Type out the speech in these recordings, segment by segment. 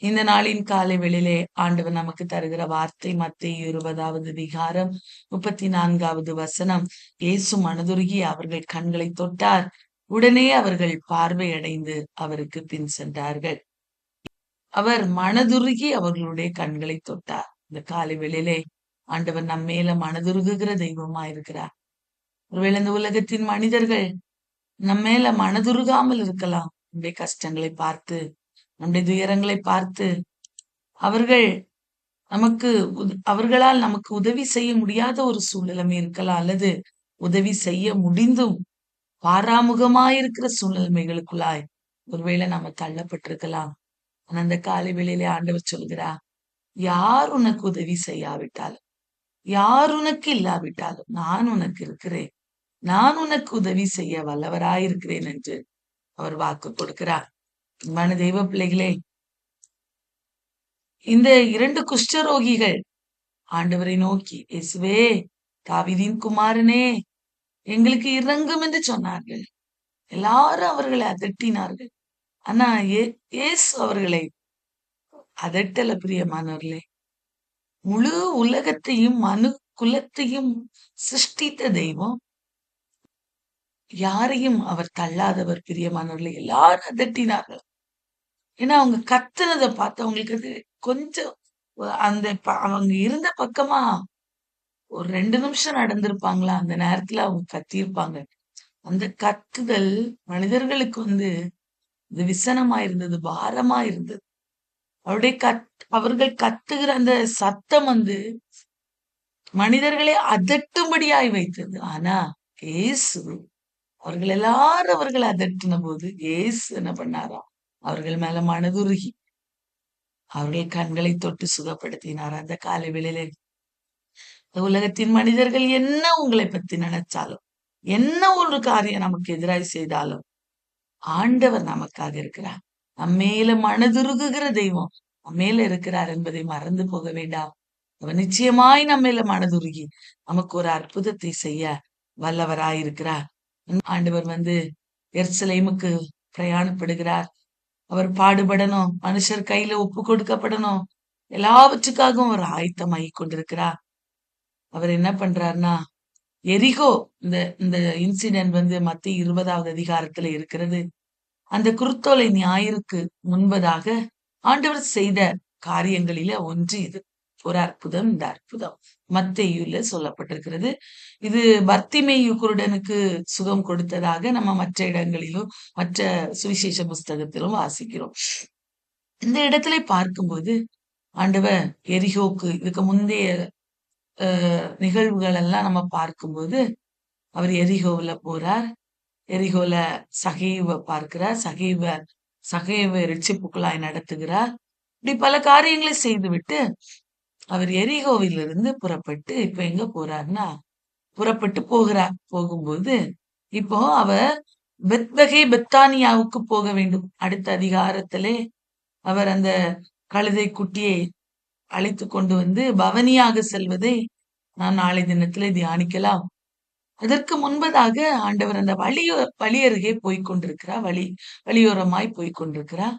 இந்த நாளின் காலை வேளையிலே ஆண்டவர் நமக்கு தருகிற வார்த்தை மத்தேயு 20வது அதிகாரம் 34வது வசனம். இயேசு மனதுருகி அவர்கள் கண்களை தொட்டார். உடனே அவர்கள் பார்வையடைந்து அவருக்கு பின் சென்றார்கள். அவர் மனதுருகி அவர்களுடைய கண்களை தொட்டார். இந்த காலை வேளையிலே ஆண்டவர் நம் மேல மனதுருகுகிற தெய்வமா இருக்கிறார். ஒருவேளை இந்த உலகத்தின் மனிதர்கள் நம்ம மேல மனதுருகாமல் இருக்கலாம். நம்முடைய கஷ்டங்களை பார்த்து, நம்முடைய துயரங்களை பார்த்து, அவர்கள் நமக்கு அவர்களால் நமக்கு உதவி செய்ய முடியாத ஒரு சூழ்நிலைமை இருக்கலாம். அல்லது உதவி செய்ய முடிந்தும் பாராமுகமாயிருக்கிற சூழ்நிலைமைகளுக்குள்ளாய் ஒருவேளை நாம தள்ளப்பட்டிருக்கலாம். ஆனா அந்த காலை வேளையிலே ஆண்டவர் சொல்கிறார், யார் உனக்கு உதவி செய்யாவிட்டாலும், யார் உனக்கு இல்லாவிட்டாலும் நான் உனக்கு இருக்கிறேன். நான் உனக்கு உதவி செய்ய வல்லவராயிருக்கிறேன் என்று அவர் வாக்கு கொடுக்கிறார். அன்பான தெய்வ பிள்ளைகளே, இந்த 2 குஷ்டரோகிகள் ஆண்டவரை நோக்கி, இயேசுவே, தாவீதின் குமாரனே, எங்களுக்கு இரங்கும் என்று சொன்னார்கள். எல்லாரும் அவர்களை அதட்டினார்கள். ஆனா இயேசு அவர்களை அதட்டல. பிரியமானவர்களே, முழு உலகத்தையும் மனு குலத்தையும் சிருஷ்டித்த தெய்வம், யாரையும் அவர் தள்ளாதவர். பிரியமானவர்களே, எல்லாரும் அதட்டினார்கள். ஏன்னா அவங்க கத்துனதை பார்த்து அவங்களுக்கு அது கொஞ்சம் அந்த அவங்க இருந்த பக்கமா ஒரு 2 நிமிஷம் நடந்திருப்பாங்களா, அந்த நேரத்துல அவங்க கத்தியிருப்பாங்க. அந்த கத்துதல் மனிதர்களுக்கு இது விசனமா இருந்தது, பாரமா இருந்தது. அவருடைய அவர்கள் கத்துகிற அந்த சத்தம் மனிதர்களை அதட்டும்படியாய் வைத்தது. ஆனா இயேசு அவர்கள் எல்லாரும் அவர்களை அதட்டின போது இயேசு என்ன பண்ணாராம், அவர்கள் மேல மனதுருகி அவர்கள் கண்களை தொட்டு சுகப்படுத்தினார். அந்த காலை வேளையிலே உலகத்தின் மனிதர்கள் என்ன உங்களை பத்தி நினைச்சாலும், என்ன ஒரு காரியம் நமக்கு எதிராய் செய்தாலும், ஆண்டவர் நமக்காக இருக்கிறார். நம்மேல மனதுருகுகிற தெய்வம் நம்மேல இருக்கிறார் என்பதை மறந்து போக வேண்டாம். அவர் நிச்சயமாய் நம்மேல மனதுருகி நமக்கு ஒரு அற்புதத்தை செய்ய வல்லவராயிருக்கிறார். ஆண்டவர் எருசலேமுக்கு பிரயாணப்படுகிறார். அவர் பாடுபடணும், மனுஷர் கையில ஒப்பு கொடுக்கப்படணும், எல்லாவற்றுக்காகவும் அவர் ஆயத்தமாகி கொண்டிருக்கிறார். அவர் என்ன பண்றாருன்னா, எரிகோ, இந்த இந்த இன்சிடென்ட் மத்தேயு 20வது அதிகாரத்துல இருக்கிறது. அந்த குருத்தோலை ஞாயிறுக்கு முன்பதாக ஆண்டவர் செய்த காரியங்களில ஒன்று இது. ஒரு அற்புதம். இந்த அற்புதம் மத்தேயுல சொல்லப்பட்டிருக்கிறது. இது பர்த்திமேயு குருடனுக்கு சுகம் கொடுத்ததாக நம்ம மற்ற இடங்களிலும் மற்ற சுவிசேஷ புஸ்தகத்திலும் வாசிக்கிறோம். இந்த இடத்துல பார்க்கும்போது ஆண்டவர் எரிகோக்கு இதுக்கு முந்தைய நிகழ்வுகள் எல்லாம் நம்ம பார்க்கும்போது அவர் எரிகோவுல போறார். எரிகோல சகேவை பார்க்கிறார். சகேவை ரட்சிப்புக்குள்ளாய் நடத்துகிறார். இப்படி பல காரியங்களை செய்துவிட்டு அவர் எரிகோவிலிருந்து புறப்பட்டு இப்ப எங்க போறாருன்னா, புறப்பட்டு போகிறார். போகும்போது இப்போ அவர் பெத்பகே பெத்தானியாவுக்கு போக வேண்டும். அடுத்த அதிகாரத்திலே அவர் அந்த கழுதை குட்டியை அழைத்து கொண்டு பவனியாக செல்வதை நாம் நாளை தினத்திலே தியானிக்கலாம். அதற்கு முன்பதாக ஆண்டவர் அந்த வழி அருகே போய்கொண்டிருக்கிறார். வழியோரமாய் போய்கொண்டிருக்கிறார்.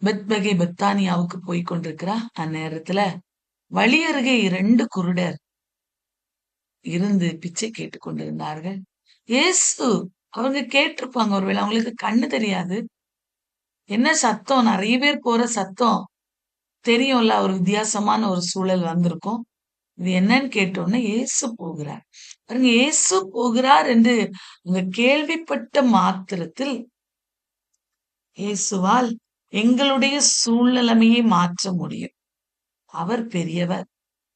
பெத்பகே பெத்தானியாவுக்கு போய்கொண்டிருக்கிறார். அந்நேரத்துல வழி அருகே 2 குருடர் இருந்து பிச்சை கேட்டுக் கொண்டிருந்தார்கள். இயேசு அவங்க கேட்டிருப்பாங்க. ஒருவேளை அவங்களுக்கு கண்ணு தெரியாது. என்ன சத்தம், நிறைய பேர் போற சத்தம் தெரியும்ல, ஒரு வித்தியாசமான ஒரு சூழல் வந்திருக்கும். இது என்னன்னு கேட்டோன்னே இயேசு போகிறார். பாருங்க, இயேசு போகிறார் என்று அவங்க கேள்விப்பட்ட மாத்திரத்தில் இயேசுவால் எங்களுடைய சூழ்நிலைமையை மாற்ற முடியும். அவர் பெரியவர்.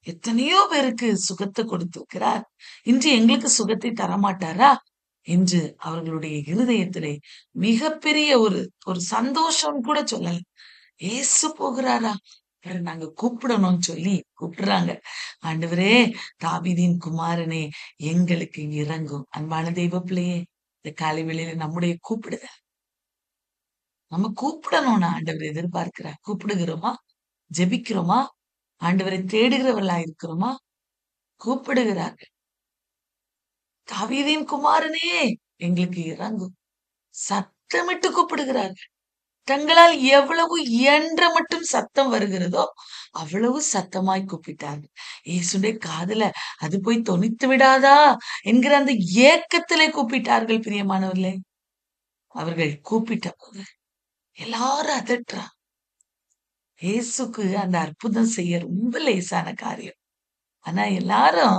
எத்தனையோ பேருக்கு சுகத்தை கொடுத்திருக்கிறார். இன்று எங்களுக்கு சுகத்தை தரமாட்டாரா என்று அவர்களுடைய இருதயத்திலே மிகப்பெரிய ஒரு சந்தோஷம் கூட சொல்லல. இயேசு போகிறாரா, நாங்க கூப்பிடணும்னு சொல்லி கூப்பிடுறாங்க. ஆண்டவரே, தாவீதின் குமாரனே, எங்களுக்கு இறங்கும். அன்பான தெய்வ பிள்ளையே, இந்த காலை வேளையில நம்முடைய கூப்பிடுதல், நம்ம கூப்பிடணும்னு ஆண்டவர் எதிர்பார்க்கிறார். கூப்பிடுகிறோமா? ஜெபிக்கிறோமா? ஆண்டவரை தேடுகிறவர்களா இருக்கிறோமா? கூப்பிடுகிறார்கள். தாவீதின் குமாரனே, எங்களுக்கு இறங்கும். சத்தமிட்டு கூப்பிடுகிறார்கள். தங்களால் எவ்வளவு இயன்ற மட்டும் சத்தம் வருகிறதோ அவ்வளவு சத்தமாய் கூப்பிட்டார்கள். இயேசுடைய காதுல அது போய் தொனித்து விடாதா என்கிற அந்த ஏக்கத்திலே கூப்பிட்டார்கள். பிரியமானவர்களே, அவர்கள் கூப்பிட்ட போது எல்லாரும் அதட்டுறா. இயேசுக்கு அந்த அற்புதம் செய்ய ரொம்ப லேசான காரியம். ஆனா எல்லாரும்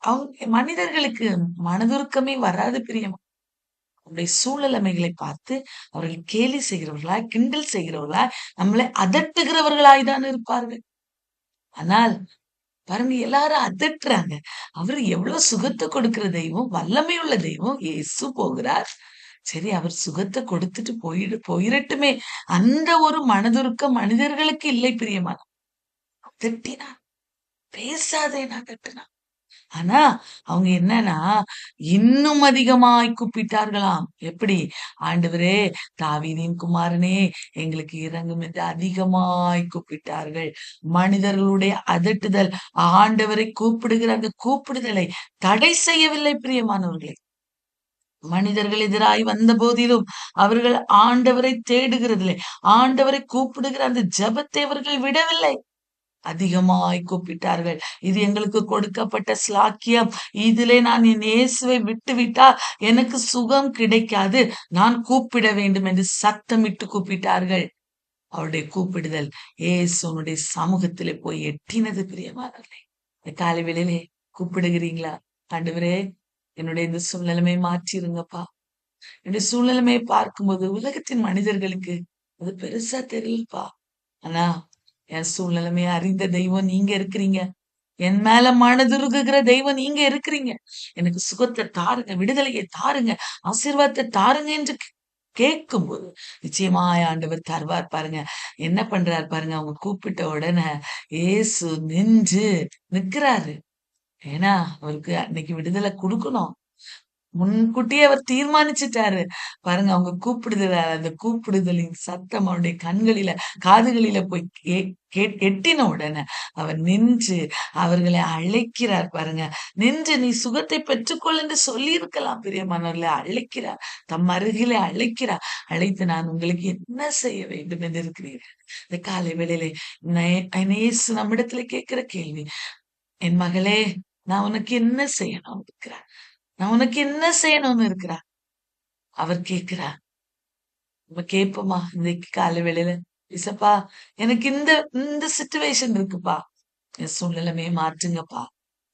அவங்க மனிதர்களுக்கு மனதுருக்கமே வராது பிரியமா. அவருடைய சூழலைமைகளை பார்த்து அவர்கள் கேலி செய்கிறவர்களாய், கிண்டல் செய்கிறவர்களாய், நம்மளை அதட்டுகிறவர்களாய் தான் இருப்பார்கள். ஆனால் பாருங்க, எல்லாரும் அதட்டுறாங்க. அவரு எவ்வளவு சுகத்தை கொடுக்கிற தெய்வம், வல்லமை உள்ள தெய்வம். இயேசு போகிறார். சரி, அவர் சுகத்தை கொடுத்துட்டு போயிரட்டுமே. அந்த ஒரு மனதுருக்கம் மனிதர்களுக்கு இல்லை பிரியமான. அதட்டினான். பேசாதேன்னு அதட்டினான். ஆனா அவங்க என்னன்னா இன்னும் அதிகமாய் கூப்பிட்டார்களாம். எப்படி? ஆண்டவரே, தாவீதின் குமாரனே, எங்களுக்கு இரங்கும் என்று அதிகமாய் கூப்பிட்டார்கள். மனிதர்களுடைய அதட்டுதல் ஆண்டவரை கூப்பிடுகிற அந்த கூப்பிடுதலை தடை செய்யவில்லை பிரியமானவர்களே. மனிதர்கள் எதிராய் வந்த போதிலும் அவர்கள் ஆண்டவரை தேடுகிறதில்லை, ஆண்டவரை கூப்பிடுகிற அந்த ஜெபத்தை அவர்கள் விடவில்லை. அதிகமாய் கூப்பிட்டார்கள். இது எங்களுக்கு கொடுக்கப்பட்ட ஸ்லாக்கியம். இதிலே நான் என் இயேசுவை விட்டுவிட்டால் எனக்கு சுகம் கிடைக்காது. நான் கூப்பிட வேண்டும் என்று சத்தமிட்டு கூப்பிட்டார்கள். அவருடைய கூப்பிடுதல் இயேசுனுடைய சமூகத்திலே போய் எட்டினது பிரியமானவர்களே. இந்த காலை வேளையிலே கூப்பிடுகிறீங்களா? ஆண்டவரே, என்னுடைய இந்த சூழ்நிலைமை மாற்றிருங்கப்பா. என்னுடைய சூழ்நிலைமையை பார்க்கும்போது உலகத்தின் மனிதர்களுக்கு அது பெருசா தெரியலப்பா. ஆனா என் சூழ்நிலைமையை அறிந்த தெய்வம் நீங்க இருக்கிறீங்க. என் மேல மனதுருகுகிற தெய்வம் நீங்க இருக்கிறீங்க. எனக்கு சுகத்தை தாருங்க, விடுதலையை தாருங்க, ஆசீர்வாதத்தை தாருங்க என்று கேட்கும்போது நிச்சயமாய் ஆண்டவர் தருவார் பாருங்க. என்ன பண்றாரு பாருங்க, அவங்க கூப்பிட்ட உடனே இயேசு நிக்கிறாரு. ஏன்னா அவருக்கு அன்னைக்கு விடுதலை கொடுக்கணும். முன்கூட்டியே அவர் தீர்மானிச்சுட்டாரு. பாருங்க, அவங்க கூப்பிடுதல அந்த கூப்பிடுதலின் சத்தம் அவருடைய கண்களில, காதுகளில போய் எட்டின உடனே அவர் நின்று அவர்களை அழைக்கிறார் பாருங்க. நின்று நீ சுகத்தை பெற்றுக்கொள் என்று சொல்லியிருக்கலாம் பிரியமானவர்களை. அழைக்கிறார், தம் அருகிலே அழைக்கிறார். அழைத்து நான் உங்களுக்கு என்ன செய்ய வேண்டும் என்று இருக்கிறீர்கள். இந்த காலை வேளையிலே இயேசு நம்மிடத்துல கேட்கிற கேள்வி, என் மகளே, நான் உனக்கு என்ன செய்யணும் இருக்கிறேன், நான் உனக்கு என்ன செய்யணும்னு இருக்கிறா. அவர் கேட்கிறார். நம்ம கேட்போமா இன்னைக்கு காலை வேளையில? இசப்பா, எனக்கு இந்த இந்த சிச்சுவேஷன் இருக்குப்பா, என் சூழ்நிலைமையை மாற்றுங்கப்பா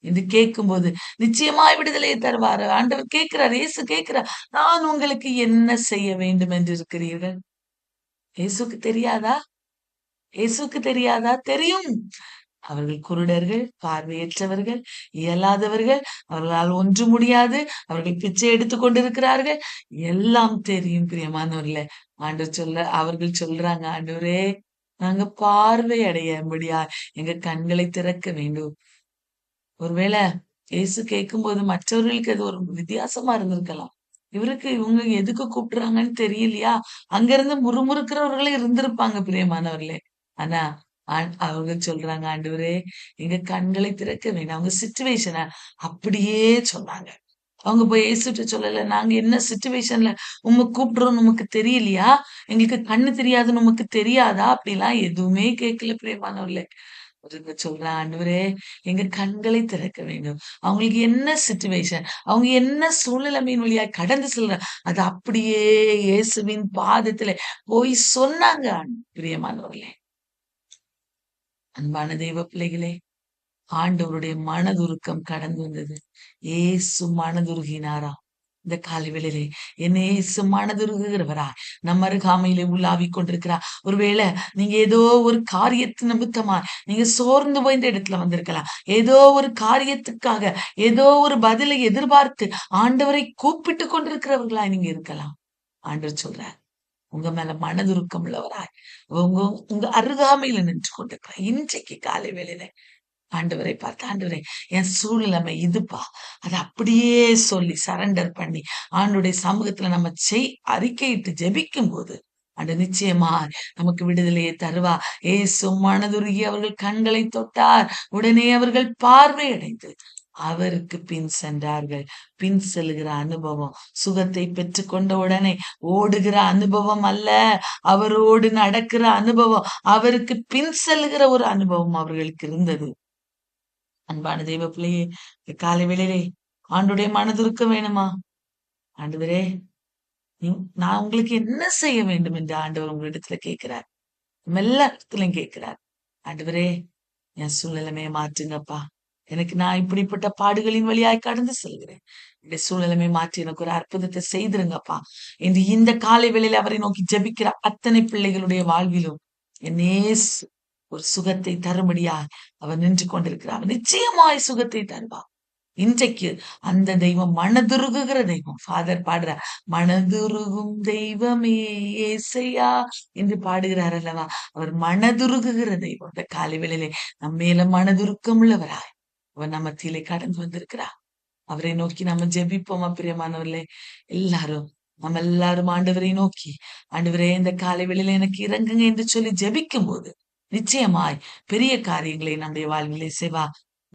என்று கேட்கும்போது நிச்சயமாய் விடுதலையை தருவாரு. ஆண்டவர் கேட்கிறார், இயேசு கேட்கிறார், நான் உங்களுக்கு என்ன செய்ய வேண்டும் என்று இருக்கிறீர்கள். இயேசுக்கு தெரியாதா? இயேசுக்கு தெரியாதா? தெரியும். அவர்கள் குருடர்கள், பார்வையற்றவர்கள், இயலாதவர்கள், அவர்களால் ஒன்று முடியாது, அவர்கள் பிச்சை எடுத்துக் கொண்டிருக்கிறார்கள். எல்லாம் தெரியும் பிரியமானவர்களே. அவர்கள் சொல்றாங்க, ஆண்டவரே, நாங்க பார்வை அடையும்படியா எங்க கண்களை திறக்க வேண்டும். ஒருவேளை இயேசு கேட்கும்போது மற்றவர்களுக்கு அது ஒரு வித்தியாசமா இருந்திருக்கலாம். இவங்க எதுக்கு கூப்பிடுறாங்கன்னு தெரியலையா? அங்கிருந்து முறுமுறுக்கிறவர்களே இருந்திருப்பாங்க பிரியமானவர்களே. ஆனா அவங்க சொல்றாங்க, ஆண்டவரே, எங்க கண்களை திறக்க வேண்டாம். அவங்க சிச்சுவேஷனை அப்படியே சொன்னாங்க. அவங்க போய் இயேசுட்ட சொல்லல, நாங்க என்ன சிச்சுவேஷன்ல உம்மை கூப்பிடுறோம் உமக்கு தெரியலையா? எங்களுக்கு கண்ணு தெரியாதுன்னு உமக்கு தெரியாதா? அப்படிலாம் எதுவுமே கேட்கல பிரியமானவர்களே. ஒருங்க சொல்றான், ஆண்டவரே, எங்க கண்களை திறக்க வேண்டும். அவங்களுக்கு என்ன சிச்சுவேஷன், அவங்க என்ன சூழ்நிலைமையின் வழியா கடந்து செல்ற, அது அப்படியே இயேசுவின் பாதத்துல போய் சொன்னாங்க. பிரியமானவர்களே, அன்பான தெய்வ பிள்ளைகளே, ஆண்டவருடைய மனதுருக்கம் கடந்து வந்தது. ஏசு மனதுருகினாரா? இந்த காலை வேளையிலே என்ன இயேசு மனதுருகுகிறவரா நம்ம அருகாமையிலே உலாவிக் கொண்டிருக்கிறார். ஒருவேளை நீங்க ஏதோ ஒரு காரியத்து நிமித்தமா நீங்க சோர்ந்து போய் இந்த இடத்துல வந்திருக்கலாம். ஏதோ ஒரு காரியத்துக்காக ஏதோ ஒரு பதிலை எதிர்பார்த்து ஆண்டவரை கூப்பிட்டு கொண்டிருக்கிறவர்களா நீங்க இருக்கலாம். ஆண்டவர் சொல்றார், உங்க மேல மனதுருக்கம் உள்ளவராய் உங்க உங்க அருகாமையில நின்று கொண்டிருக்கிறார். இன்றைக்கு காலை வேளையில ஆண்டவரை பார்த்து, ஆண்டவரே, என் சூழ்நிலைமை இதுப்பா, அதை அப்படியே சொல்லி சரண்டர் பண்ணி ஆண்டுடைய சமூகத்துல நம்ம அறிக்கையிட்டு ஜெபிக்கும் போது அந்த நிச்சயமா நமக்கு விடுதலையை தருவா. ஏசு மனதுருகி அவர்கள் கண்களை தொட்டார். உடனே அவர்கள் பார்வை அடைந்து அவருக்கு பின் சென்றார்கள். பின் செல்லுகிற அனுபவம், சுகத்தை பெற்றுக்கொண்ட உடனே ஓடுகிற அனுபவம் அல்ல, அவரோடு நடக்கிற அனுபவம், அவருக்கு பின் செல்லுகிற ஒரு அனுபவம் அவர்களுக்கு இருந்தது. அன்பான தெய்வ பிள்ளையே, இந்த காலை வேளையிலே ஆண்டுடைய மனதிருக்க வேணுமா? ஆண்டவரே, நான் உங்களுக்கு என்ன செய்ய வேண்டும் என்று ஆண்டவர் உங்களிடத்துல கேட்கிறார். நம்ம எல்லா இடத்துலயும் கேட்கிறார். ஆண்டவரே, என் சூழ்நிலைமையை மாற்றுங்கப்பா. நான் இப்படிப்பட்ட பாடுகளின் வழியாய் கடந்து செல்கிறேன். இந்த சூழ்நிலைமை மாற்றி எனக்கு ஒரு அற்புதத்தை செய்திருங்கப்பா என்று இந்த காலை வேளையில அவரை நோக்கி ஜெபிக்கிற அத்தனை பிள்ளைகளுடைய வாழ்விலும் என் இயேசு ஒரு சுகத்தை தரும்படியாய் அவர் நின்று கொண்டிருக்கிறார். அவர் நிச்சயமாய் சுகத்தை தருவார். இன்றைக்கு அந்த தெய்வம் மனதுருகுகிற தெய்வம். ஃபாதர் பாடுறார், மனதுருகும் தெய்வமே ஏசையா என்று பாடுகிறார் அல்லவா. அவர் மனதுருகுகிற தெய்வம். இந்த காலை வேளையிலே நம்ம மேல மனதுருக்கம் உள்ளவராய் அவர் நம்ம மத்தியிலே கடந்து வந்திருக்கிறார். அவரை நோக்கி நம்ம ஜெபிப்போமா பிரியமானவர்களே? எல்லாரும் நம்ம எல்லாரும் ஆண்டவரை நோக்கி, ஆண்டவரே இந்த காலை வேளையில எனக்கு இறங்குங்க என்று சொல்லி ஜெபிக்கும் போது நிச்சயமாய் பெரிய காரியங்களை நம்முடைய வாழ்விலே செய்வா.